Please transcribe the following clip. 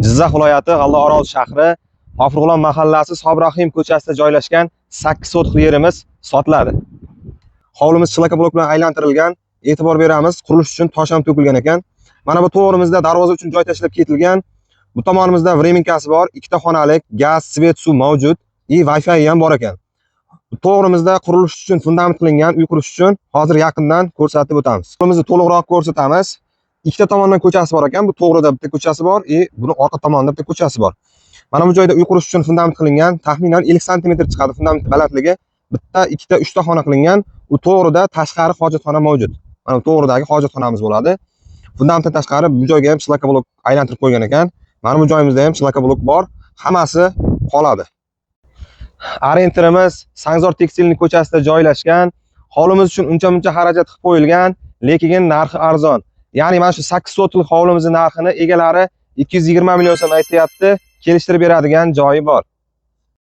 Jizzax viloyati G'allaorol shahri G'ofurg'ulom mahallasi Sobirahim ko'chasida joylashgan 8 sotix yerimiz sotiladi. Hovlimiz chlaka blok bilan aylantirilgan. E'tibor beramiz, qurilish uchun tosh ham to'kilgan ekan. Mana bu to'g'rimizda darvoza uchun joy tashlab ketilgan. Bu tomonimizda vremenkasi bor, ikkita xonalik, gaz, svet, suv mavjud, Wi-Fi ham bor ekan. To'g'rimizda qurilish uchun fundament qilingan uy qurish uchun hozir yaqindan ko'rsatib o'tamiz. To'g'rimizni to'liqroq ko'rsatamiz. Ikkita tomondan ko'chasi bor ekan. Bu to'g'rida bitta ko'chasi bor, buni orqa tomonida bitta ko'chasi bor. Mana bu joyda uy qurish uchun fundament qilingan. Taxminan 50 sm chiqadi fundament balandligi. Bitta, ikkita, 3 ta xona qilingan. U to'g'rida tashqari hojatxona mavjud. Mana bu to'g'ridagi hojatxonamiz bo'ladi. Fundamentdan tashqari bu joyga ham chlaka blok aylantirib qo'ygan ekan. Mana bu joyimizda ham chlaka blok bor. Hammasi qoladi. Orientirimiz Sangzor tekstilni ko'chasida joylashgan. Hovlimiz uchun uncha-muncha xarajat qilib qo'yilgan, lekin narxi arzon. Ya'ni mana shu 8 sotix hovlimizning narxini egalari 220 million so'm aytayapti, kelishtirib beradigan joyi bor.